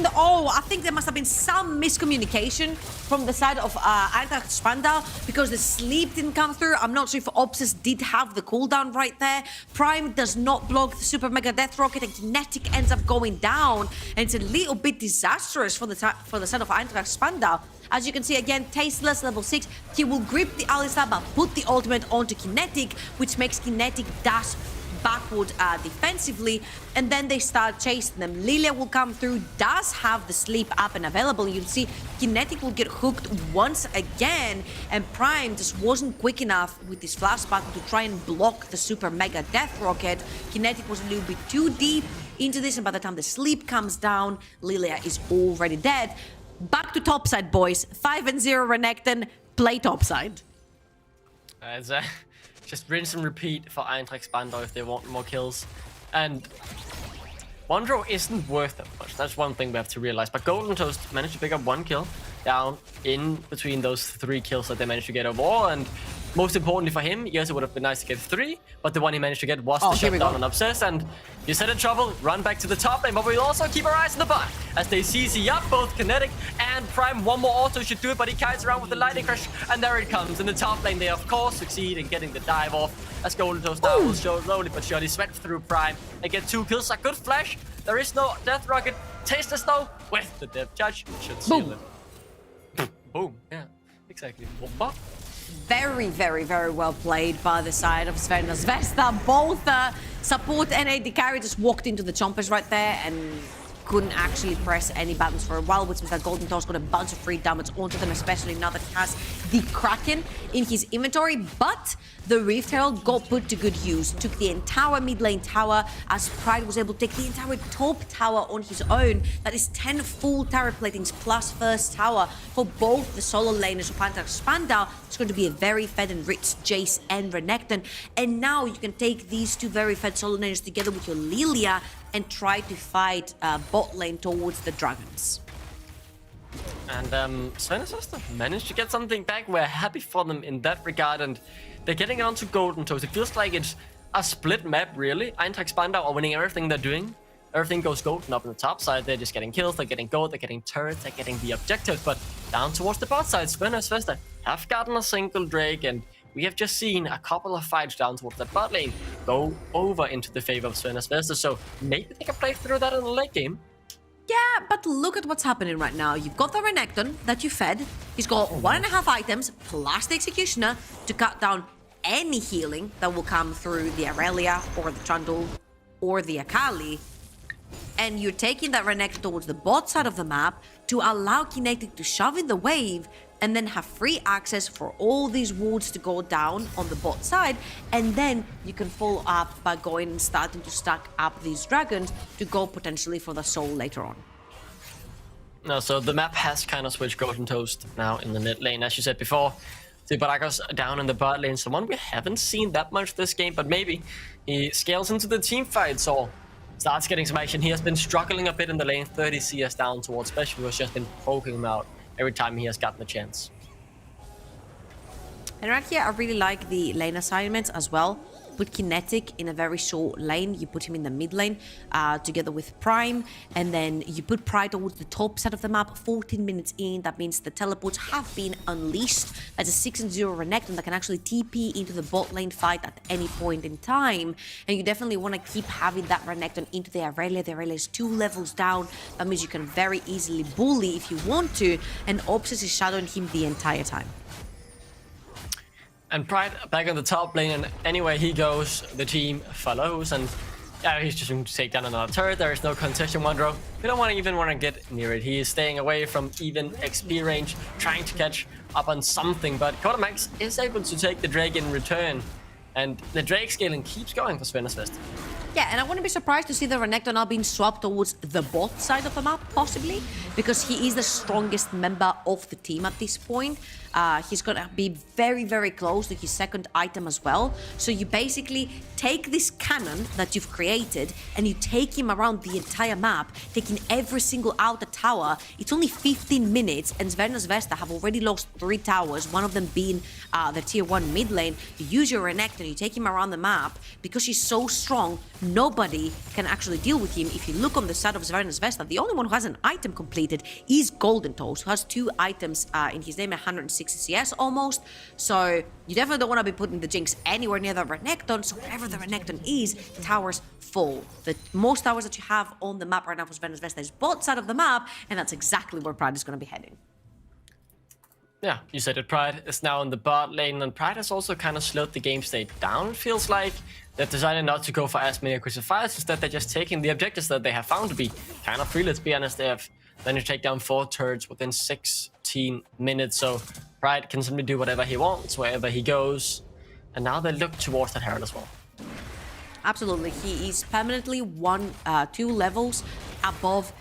3-0. I think there must have been some miscommunication from the side of Eintracht Spandau because the sleep didn't come through. I'm not sure if Obsess did have the cooldown right there. Prime does not block the Super Mega Death Rocket, and Kinetic ends up going down. And it's a little bit disastrous for the side of Eintracht Spandau. As you can see again, Tasteless level 6. He will grip the Alistar but put the ultimate onto Kinetic, which makes Kinetic dash backward defensively, and then they start chasing them. Lilia will come through, does have the sleep up and available. You'll see Kinetic will get hooked once again, and Prime just wasn't quick enough with his flash button to try and block the Super Mega Death Rocket. Kinetic was a little bit too deep into this, and by the time the sleep comes down, Lilia is already dead. Back to topside, boys. 5-0 Renekton, play topside. Just rinse and repeat for Eintracht Spandau if they want more kills. And one draw isn't worth that much. That's one thing we have to realize. But Golden Toast managed to pick up 1 kill down in between those 3 kills that they managed to get overall. And most importantly for him, yes, it would have been nice to get 3, but the one he managed to get was the shutdown on Obsess. And you said in trouble, run back to the top lane, but we'll also keep our eyes on the bot as they CC up both Kinetic and Prime. 1 more auto should do it, but he kites around with the Lightning Crash, and there it comes. In the top lane, they of course succeed in getting the dive off as Golden Toast now will show slowly but surely sweat through Prime and get 2 kills. A good flash. There is no Death Rocket. Tasteless though with the Death Judge should seal it. Boom. Yeah, exactly. Boom. Very, very, very well played by the side of Sven and Zvesta. Both support and AD carry just walked into the chompers right there and couldn't actually press any buttons for a while, which means that Golden Toast got a bunch of free damage onto them, especially now that he has the Kraken in his inventory. But the Rift Herald got put to good use. Took the entire mid lane tower as Pride was able to take the entire top tower on his own. That is 10 full tower platings plus first tower for both the solo laners of Eintracht Spandau. It's going to be a very fed and rich Jace and Renekton. And now you can take these 2 very fed solo laners together with your Lilia and try to fight bot lane towards the dragons. And Sven managed to get something back. We're happy for them in that regard, and they're getting on to Golden Toes. It feels like it's a split map, really. Eintracht Spandau are winning everything they're doing. Everything goes golden up on the top side. They're just getting kills, they're getting gold, they're getting turrets, they're getting the objectives. But down towards the bot side, Sven and Svesta have gotten a single Drake, and we have just seen a couple of fights down towards that bot lane go over into the favor of Sven and Svesta. So maybe they can play through that in the late game. Yeah, but look at what's happening right now. You've got the Renekton that you fed. He's got 1.5 items plus the Executioner to cut down any healing that will come through the Aurelia or the Trundle or the Akali. And you're taking that Renekton towards the bot side of the map to allow Kinetic to shove in the wave and then have free access for all these wards to go down on the bot side. And then you can follow up by going and starting to stack up these dragons to go potentially for the soul later on. No, so the map has kind of switched Golden Toast now in the mid lane. As you said before, the Baracos down in the bot lane. Someone we haven't seen that much this game, but maybe he scales into the team fights or starts getting some action. He has been struggling a bit in the lane, 30 CS down towards Special, who has just been poking him out every time he has gotten the chance. And right here, I really like the lane assignments as well. Put Kinetic in a very short lane. You put him in the mid lane together with Prime. And then you put Pride towards the top side of the map. 14 minutes in. That means the teleports have bbeen unleashed. That's a 6-0 Renekton that can actually TP into the bot lane fight at any point in time. And you definitely want to keep having that Renekton into the Aurelia. The Aurelia is 2 levels down. That means you can very easily bully if you want to. And Obsess is shadowing him the entire time. And Pride back on the top lane, and anywhere he goes, the team follows, and he's just going to take down another turret. There is no contesting one row. We don't even want to get near it. He is staying away from even XP range, trying to catch up on something, but Kodamax is able to take the Drake in return, and the Drake scaling keeps going for Svennesvest. Yeah, and I wouldn't be surprised to see the Renekton now being swapped towards the bot side of the map, possibly, because he is the strongest member of the team at this point. He's gonna be very, very close to his second item as well. So you basically take this cannon that you've created and you take him around the entire map, taking every single outer tower. It's only 15 minutes, and Svernes Vesta have already lost 3 towers, one of them being the tier 1 mid lane. You use your Renekton, you take him around the map. Because he's so strong, nobody can actually deal with him. If you look on the side of Svernes Vesta, the only one who has an item completed is Golden Toes, who has 2 items in his name, 160 CS almost. So you definitely don't want to be putting the Jinx anywhere near the Renekton. So wherever the Renekton is, towers full. The most towers that you have on the map right now for Svernes Vesta is bot side of the map, and that's exactly where Pride is going to be heading. Yeah, you said it. Pride is now in the bot lane, and Pride has also kind of slowed the game state down, it feels like. They've decided not to go for as many aggressive fights. Instead, they're just taking the objectives that they have found to be kind of free. Let's be honest, they have managed to take down 4 turrets within 16 minutes. So Pride can simply do whatever he wants, wherever he goes. And now they look towards that Herald as well. Absolutely. He is permanently 2 levels above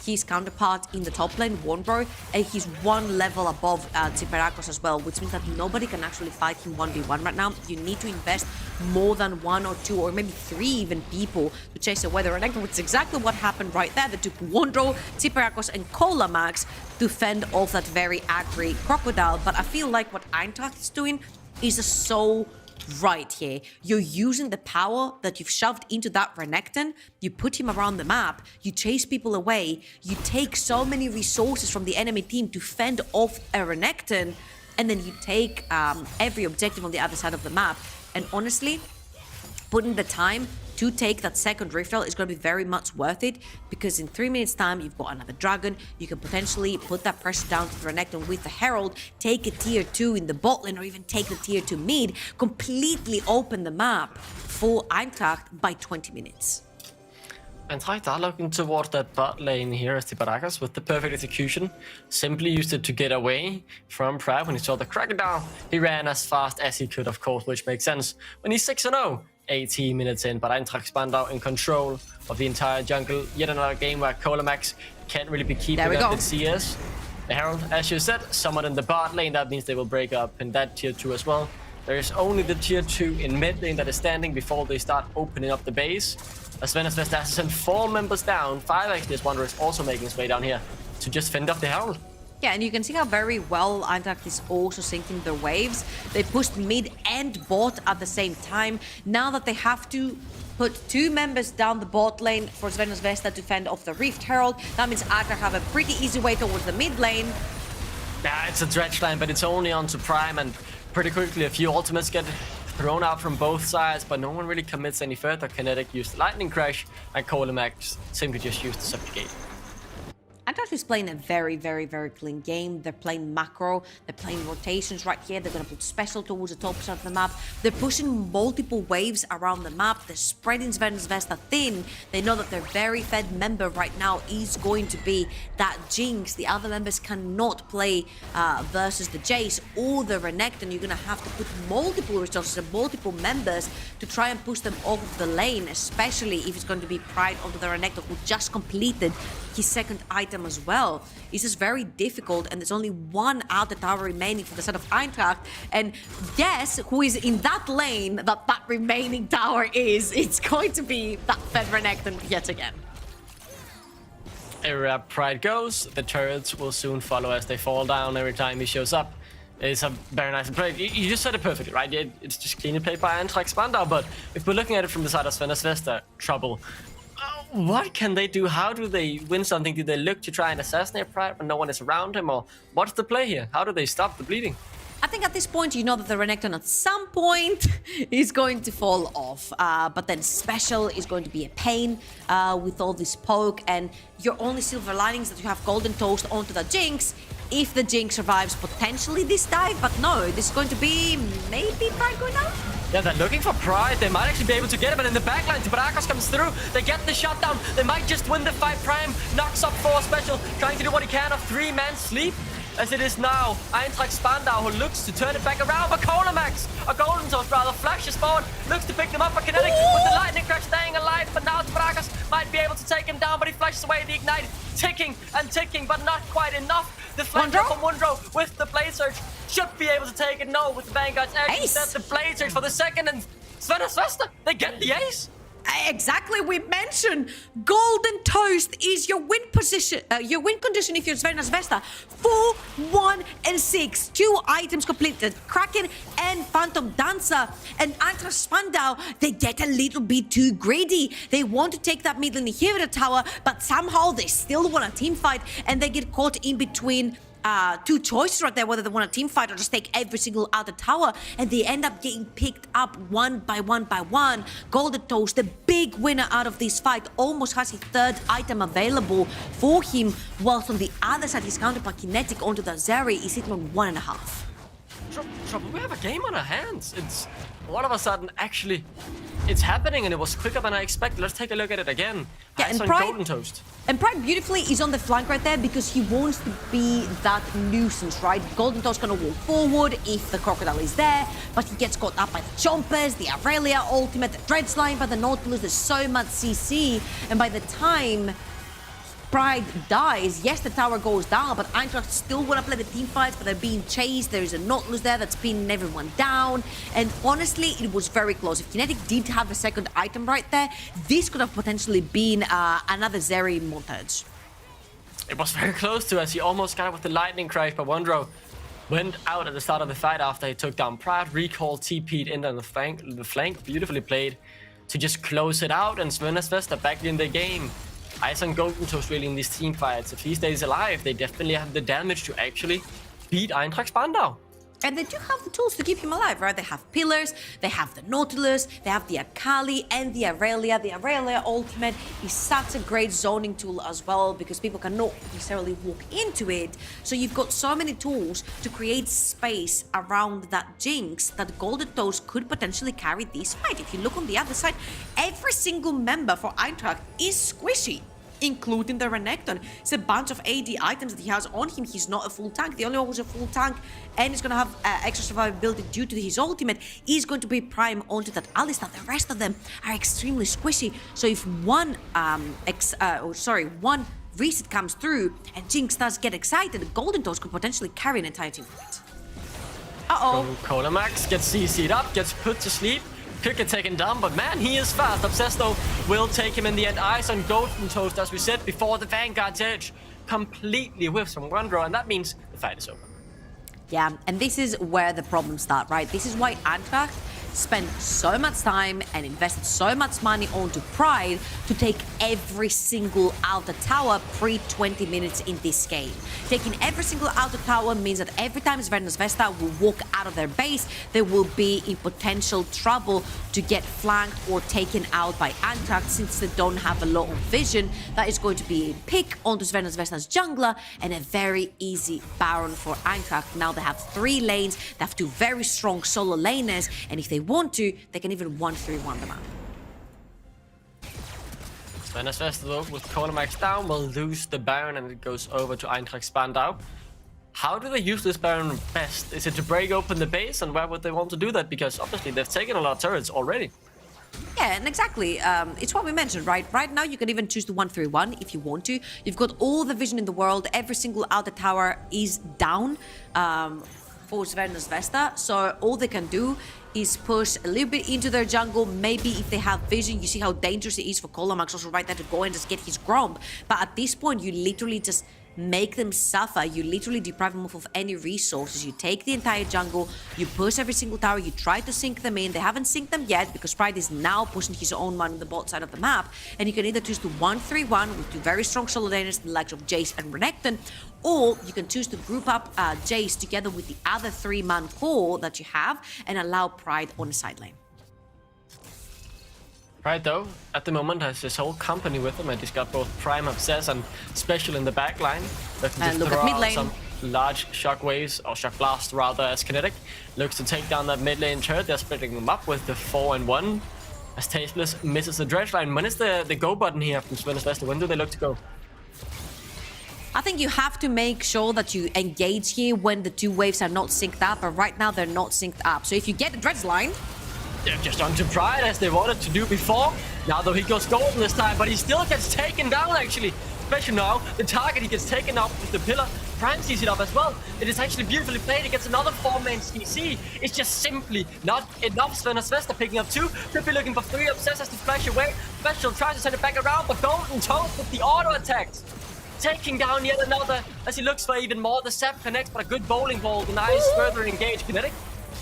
his counterpart in the top lane, Warnbro, and he's 1 level above Tsiperakos as well, which means that nobody can actually fight him 1v1 right now. You need to invest more than 1 or 2 or maybe 3 even people to chase away the Renekton, which is exactly what happened right there. They took Warnbro, Tsiperakos, and Kolamax to fend off that very angry Crocodile. But I feel like what Eintracht is doing is so right here. You're using the power that you've shoved into that Renekton, you put him around the map, you chase people away, you take so many resources from the enemy team to fend off a Renekton, and then you take every objective on the other side of the map. And honestly, putting the time to take that second Rift Rail is going to be very much worth it, because in 3 minutes time you've got another dragon. You can potentially put that pressure down to the Renekton with the Herald, take a tier 2 in the bot lane, or even take the tier 2 mid, completely open the map for Eintracht by 20 minutes. Eintracht are looking towards that bot lane here as Tsiperakos with the perfect execution. Simply used it to get away from Pride. When he saw the Crocodile, he ran as fast as he could, of course, which makes sense when he's 6-0. 18 minutes in, but Eintracht Spandau in control of the entire jungle. Yet another game where Kolamax can't really be keeping up with CS. The Herald, as you said, someone in the bot lane. That means they will break up in that tier 2 as well. There is only the tier 2 in mid lane that is standing before they start opening up the base. As Svennes Vesta has sent 4 members down. 5 actually, this Wanderer is also making his way down here to just fend off the Herald. Yeah, and you can see how very well Eintracht is also syncing their waves. They pushed mid and bot at the same time. Now that they have to put 2 members down the bot lane for Svenus Vesta to fend off the Rift Herald, that means Eintracht have a pretty easy way towards the mid lane. Yeah, it's a dredge line, but it's only onto Prime, and pretty quickly a few ultimates get thrown out from both sides, but no one really commits any further. Kinetic used the Lightning Crash, and Colemax simply just used the Subjugate. Eintracht is playing a very, very, very clean game. They're playing macro. They're playing rotations right here. They're going to put special towards the top side of the map. They're pushing multiple waves around the map. They're spreading Svenus Vesta thin. They know that their very fed member right now is going to be that Jinx. The other members cannot play versus the Jace or the Renekton. You're going to have to put multiple resources and multiple members to try and push them off of the lane, especially if it's going to be Pride onto the Renekton, who just completed his second item as well. It's just very difficult, and there's only one outer tower remaining for the side of Eintracht. And guess who is in that lane that remaining tower is? It's going to be that fed Renekton yet again. Everywhere Pride goes, the turrets will soon follow as they fall down every time he shows up. It's a very nice play. You just said it perfectly, right? It's just cleanly played by Eintracht Spandau, but if we're looking at it from the side of Svenus Vesta, trouble. What can they do? How do they win something? Do they look to try and assassinate Pride when no one is around him? Or what's the play here? How do they stop the bleeding? I think at this point, you know that the Renekton at some point is going to fall off. But then Special is going to be a pain with all this poke. And your only silver linings that you have Golden Toast onto the Jinx. If the Jinx survives potentially this dive. But no, this is going to be maybe Pride going out? Yeah, they're looking for Pride. They might actually be able to get it, but in the backline, Tibrakos comes through. They get the shutdown. They might just win the fight. Prime knocks up 4 Special, trying to do what he can of 3-man sleep. As it is now, Eintracht Spandau who looks to turn it back around, but Colemax, or Golden Toast rather, flashes forward, looks to pick them up, but Kinetic with the Lightning Crash staying alive, but now Tibrakos might be able to take him down, but he flashes away the Ignite, ticking and ticking, but not quite enough. The flank from Mundro with the Blade Surge should be able to take it, no, with the Vanguard's edge, set the Blade Surge for the second, and Svenus Vesta, they get the ace. Exactly, we mentioned Golden Toast is your win position, your win condition if you're Svenus Vesta. 4, 1, and 6. 2 items completed, Kraken and Phantom Dancer. And Eintracht Spandau, they get a little bit too greedy. They want to take that middle inhibitor tower, but somehow they still want a team fight, and they get caught in between 2 choices right there, whether they want a team fight or just take every single other tower, and they end up getting picked up one by one. Golden Toast, the big winner out of this fight, almost has his 3rd item available for him, whilst on the other side, his counterpart Kinetic onto the Zeri is sitting on 1.5. Trouble, we have a game on our hands. It's all of a sudden, actually, it's happening, and it was quicker than I expected. Let's take a look at it again. Yeah, Eyes and on Pride, Golden Toast. And Pride beautifully is on the flank right there because he wants to be that nuisance, right? Golden Toast gonna walk forward if the Crocodile is there, but he gets caught up by the Chompers, the Aurelia ultimate, the Dread Line by the Nautilus. There's so much CC, and by the time Pride dies, yes, the tower goes down, but Eintracht still want to play the team fights, but they're being chased. There is a Nautilus there that's pinning everyone down, and honestly, it was very close. If Kinetic did have a second item right there, this could have potentially been another Zeri montage. It was very close to us. He almost got it with the Lightning Crash, but Wondro went out at the start of the fight after he took down Pride, recalled, TP'd in on the flank, beautifully played to just close it out, and Svenus Vesta back in the game. Eyes on Golden Toast really in these team fights. If he stays alive, they definitely have the damage to actually beat Eintracht Spandau. And they do have the tools to keep him alive, right? They have Pillars, they have the Nautilus, they have the Akali and the Aurelia. The Aurelia ultimate is such a great zoning tool as well because people cannot necessarily walk into it. So you've got so many tools to create space around that Jinx that Golden Toast could potentially carry this fight. If you look on the other side, every single member for Eintracht is squishy, including the Renekton. It's a bunch of AD items that he has on him. He's not a full tank. The only one who's a full tank and is going to have extra survivability due to his ultimate is going to be Prime onto that Alistar. The rest of them are extremely squishy. So if one reset comes through and Jinx does get excited, Golden Toast could potentially carry an entire team fight. Colemax gets CC'd up, gets put to sleep. Could get taken down, but man, he is fast. Obsesto will take him in the end. Eyes on Golden Toast, as we said before, the Vanguard's edge. completely whiffs from one draw, and that means the fight is over. Yeah, and this is where the problems start, right? This is why Eintracht spent so much time and invested so much money onto Pride to take every single outer tower pre-20 minutes in this game. Taking every single outer tower means that every time Sverna Zvesta will walk out of their base, they will be in potential trouble to get flanked or taken out by Eintracht, since they don't have a lot of vision. That is going to be a pick onto Sverna Zvesta's jungler and a very easy Baron for Eintracht. Now they have 3 lanes, they have 2 very strong solo laners, and if they want to, they can even 1-3-1 them out. Sverna Zvesta, though, with Colamax down, will lose the Baron, and it goes over to Eintracht Spandau. How do they use this Baron best? Is it to break open the base, and where would they want to do that? Because obviously they've taken a lot of turrets already. Yeah, and exactly. It's what we mentioned, right? Right now, you can even choose the 1-3-1 if you want to. You've got all the vision in the world. Every single outer tower is down for Sverna Zvesta. So all they can do is push a little bit into their jungle. Maybe if they have vision, you see how dangerous it is for Colamax also right there to go and just get his Gromp. But at this point, you literally just make them suffer. You literally deprive them of any resources. You take the entire jungle, you push every single tower, you try to sink them in. They haven't synced them yet because Pride is now pushing his own man on the bot side of the map. And you can either choose to 1-3-1 with 2 very strong solo laners, the likes of Jace and Renekton, or you can choose to group up Jace together with the other 3-man core that you have and allow Pride on the side lane. Pride, though, at the moment has his whole company with him, and he's got both Prime, Obsess, and Special in the back line. And look at mid lane. Some large shockwaves, or shock blast rather, as Kinetic looks to take down that mid lane turret. They're splitting them up with the 4-1. As Tasteless misses the dredge line. When is the go button here from Sverna Zvesta? When do they look to go? I think you have to make sure that you engage here when the 2 waves are not synced up, but right now they're not synced up. So if you get the dredge line, They're just onto Pride as they wanted to do before. Now though, he goes golden this time, but he still gets taken down actually. Especially now, the target, he gets taken out with the pillar. Prime sees it up as well. It is actually beautifully played. He gets another 4-man CC. It's just simply not enough. Sverna Zvesta picking up 2. Could be looking for 3. Obsessed has to flash away. Special tries to send it back around, but Golden Toast with the auto attacks. Taking down yet another as he looks for even more. The Zap connects, but a good bowling ball denies further engage. Kinetic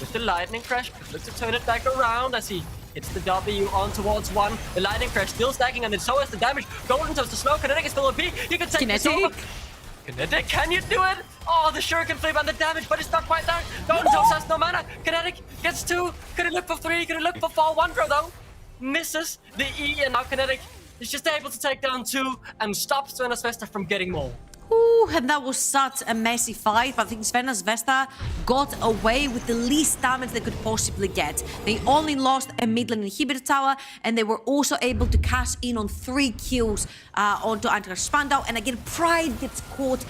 with the lightning crash, looks to turn it back around as he hits the W on towards 1. The lightning crash still stacking, and then so is the damage. Golden Toast to slow. Kinetic is still OP. You can take this over. Kinetic, can you do it? Oh, the Shuriken flip and the damage, but it's not quite there. Golden Toast has no mana. Kinetic gets 2. Could he look for 3? Could he look for 4? 1 throw though. Misses the E, and now Kinetic is just able to take down 2 and stop Sverna Zvesta from getting more. ooh, and that was such a messy fight, but I think Sverna Zvesta got away with the least damage they could possibly get. They only lost a mid lane inhibitor tower, and they were also able to cash in on 3 kills onto Eintracht Spandau. And again, Pride gets caught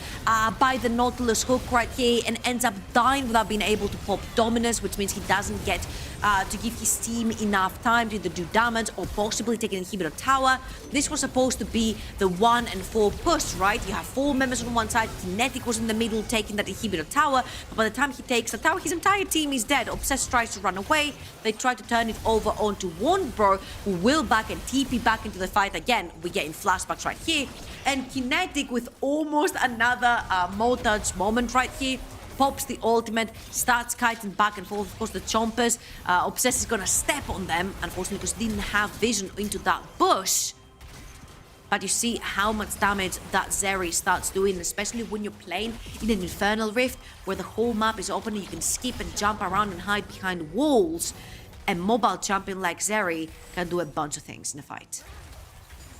by the Nautilus hook right here and ends up dying without being able to pop Dominus, which means he doesn't get to give his team enough time to either do damage or possibly take an inhibitor tower. This was supposed to be the 1 and 4 push, right? You have 4 members on one side, Kinetic was in the middle taking that inhibitor tower, but by the time he takes the tower, his entire team is dead. Obsessed tries to run away, they try to turn it over onto Wandbro, who will back and TP back into the fight again. We get in flashbacks right here, and Kinetic with almost another Montage moment right here, pops the ultimate, starts kiting back and forth. Of course, the Chompers, Obsess is gonna step on them, unfortunately, because he didn't have vision into that bush. But you see how much damage that Zeri starts doing, especially when you're playing in an Infernal Rift, where the whole map is open and you can skip and jump around and hide behind walls. A mobile champion like Zeri can do a bunch of things in a fight.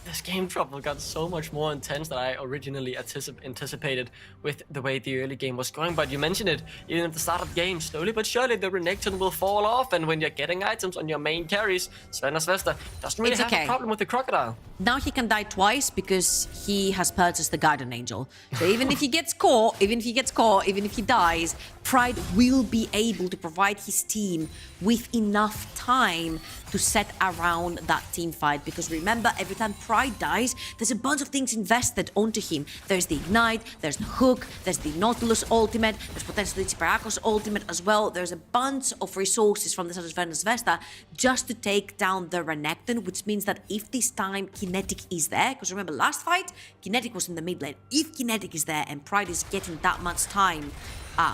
This game trouble got so much more intense than I originally anticipated with the way the early game was going. But you mentioned it, even at the start of the game, slowly but surely the Renekton will fall off, and when you're getting items on your main carries, Sverna Zvesta doesn't really have a problem with the Crocodile. Now he can die twice because he has purchased the Guardian Angel. So even if he gets caught, even if he dies, Pride will be able to provide his team with enough time to set around that team fight. Because remember, every time Pride dies, there's a bunch of things invested onto him. There's the Ignite, there's the Hook, there's the Nautilus ultimate, there's potentially Tsiparakos ultimate as well. There's a bunch of resources from the side of Sverna Zvesta just to take down the Renekton, which means that if this time Kinetic is there. Because remember, last fight, Kinetic was in the mid lane. If Kinetic is there and Pride is getting that much time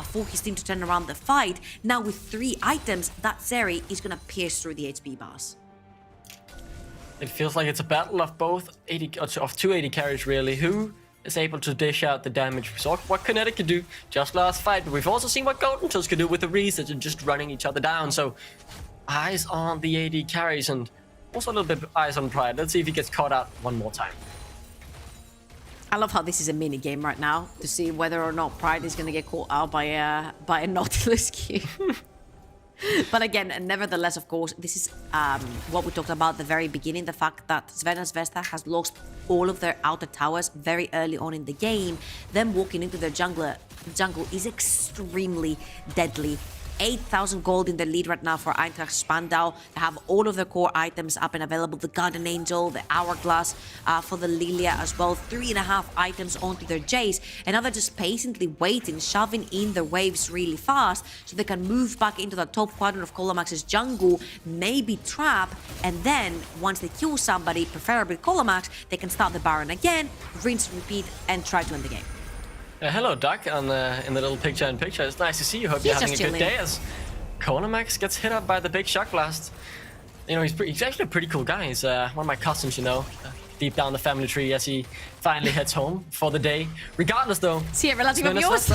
for his team to turn around the fight, now with 3 items, that Zeri is going to pierce through the HP bars. It feels like it's a battle of both 80 of 2 AD carries really. Who is able to dish out the damage? We saw what Kinetic could do just last fight, but we've also seen what Golden Toes could do with the research and just running each other down. So eyes on the AD carries and also a little bit eyes on Pride. Let's see if he gets caught out one more time. I love how this is a mini game right now to see whether or not Pride is going to get caught out by a Nautilus Q. But again, nevertheless, of course, this is what we talked about at the very beginning, the fact that Svenna's Vesta has lost all of their outer towers very early on in the game. Them walking into their jungle is extremely deadly. 8,000 gold in the lead right now for Eintracht Spandau. They have all of their core items up and available. The Guardian Angel, the Hourglass for the Lilia as well. 3.5 items onto their Jace. And now they're just patiently waiting, shoving in their waves really fast so they can move back into the top quadrant of Colomax's jungle, maybe trap, and then once they kill somebody, preferably Colomax, they can start the Baron again, rinse, repeat, and try to win the game. Hello, Doc, in the little picture-in-picture. It's nice to see you. Hope you're having a good day as Colomax gets hit up by the big shock blast. You know, he's actually a pretty cool guy. He's one of my cousins, you know, deep down the family tree as he finally heads home for the day. Regardless, though. Is he a relative of yours?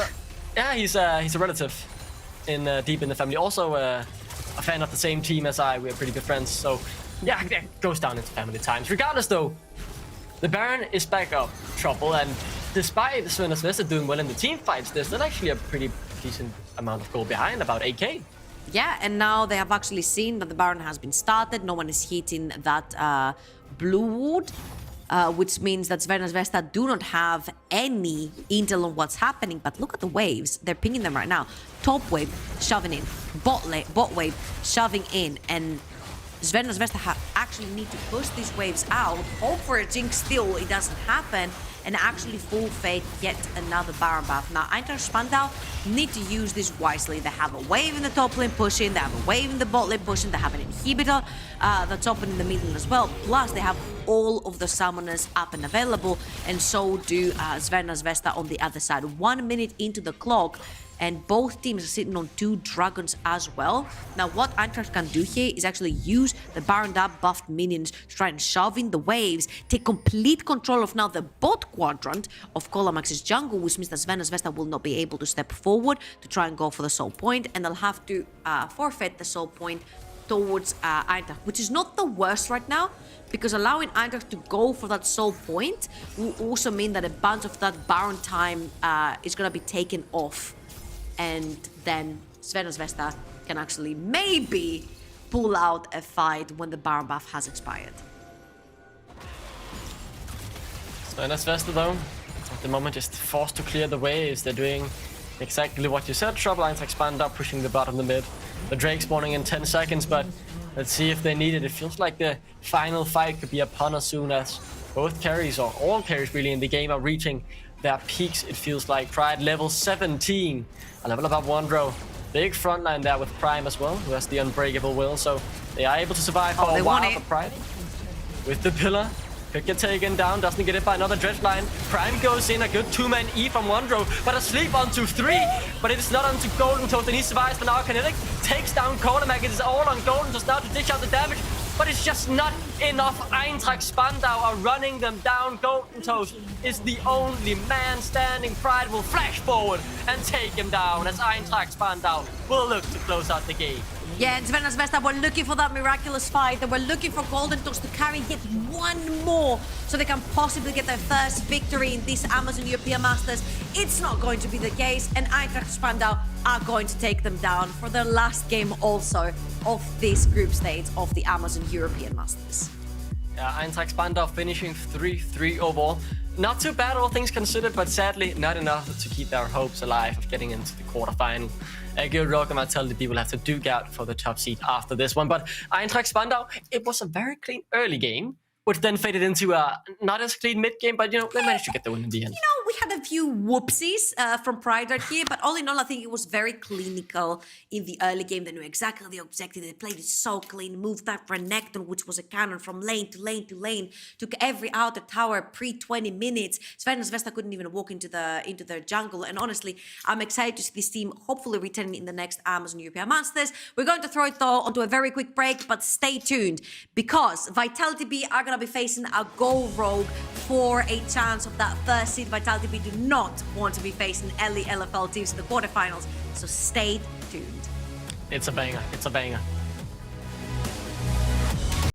Yeah, he's a relative deep in the family. Also a fan of the same team as I. We're pretty good friends. So, yeah, it goes down into family times. Regardless, though, the Baron is back up trouble, and despite Svenna's Vesta doing well in the team fights, there's still actually a pretty decent amount of gold behind, about 8k. Yeah, and now they have actually seen that the Baron has been started. No one is hitting that blue ward, which means that Svenna's Vesta do not have any intel on what's happening. But look at the waves. They're pinging them right now. Top wave, shoving in. Bot wave, shoving in. And Svenna's Vesta actually need to push these waves out. Hope for a jinx still, it doesn't happen. And actually full fate yet another Baron buff. Now, Eintracht Spandau need to use this wisely. They have a wave in the top lane pushing, they have a wave in the bot lane pushing, they have an inhibitor that's open in the middle as well. Plus, they have all of the summoners up and available, and so do Svenna's Vesta on the other side. 1 minute into the clock, and both teams are sitting on 2 dragons as well. Now, what Eintracht can do here is actually use the Baron up buffed minions to try and shove in the waves, take complete control of now the bot quadrant of Colomax's jungle, which means that Svenna's Vesta will not be able to step forward to try and go for the soul point, and they'll have to forfeit the soul point towards Eintracht, which is not the worst right now, because allowing Eintracht to go for that soul point will also mean that a bunch of that Baron time is going to be taken off. And then Svenna's Vesta can actually maybe pull out a fight when the Baron buff has expired. Svenna's Vesta, though, at the moment just forced to clear the waves. They're doing exactly what you said. Trouble Eintracht Spandau pushing the bottom of the mid. The Drake spawning in 10 seconds, but let's see if they need it. It feels like the final fight could be upon us soon, as both carries, or all carries really in the game, are reaching their peaks. It feels like Pride level 17, a level above Wondro. Big frontline there with Prime as well, who has the unbreakable will, so they are able to survive for a while. But Pride with the pillar could get taken down, doesn't get hit by another dredge line. Prime goes in, a good 2-man E from Wondro, but asleep onto 3, but it is not onto Golden Toast, and he survives for now. Kinetic takes down Colomax. It is all on Golden Toast now to dish out the damage, but it's just not enough. Eintracht Spandau are running them down. Golden Toast is the only man standing. Pride will flash forward and take him down, as Eintracht Spandau will look to close out the game. Yeah, and Svenna's Vesta were looking for that miraculous fight. They were looking for Golden Toast to carry yet one more so they can possibly get their first victory in this Amazon European Masters. It's not going to be the case, and Eintracht Spandau are going to take them down for their last game also of this group stage of the Amazon European Masters. Yeah, Eintracht Spandau finishing 3-3 overall. Not too bad, all things considered, but sadly not enough to keep their hopes alive of getting into the quarterfinal. Good welcome, I tell the people have to duke out for the top seed after this one. But Eintracht Spandau, it was a very clean early game. which then faded into a not as clean mid game, but they managed to get the win in the end. We had a few whoopsies from Pride here, but all in all, I think it was very clinical in the early game. They knew exactly the objective. They played it so clean, moved that Renekton, which was a cannon from lane to lane to lane, took every outer tower pre-20 minutes. Sven and Svesta couldn't even walk into their jungle. And honestly, I'm excited to see this team hopefully returning in the next Amazon European Masters. We're going to throw it though onto a very quick break, but stay tuned because Vitality B are going to be facing a Go Rogue for a chance of that first seed. Vitality B do not want to be facing LE LFL teams in the quarterfinals, so stay tuned. It's a banger. It's a banger.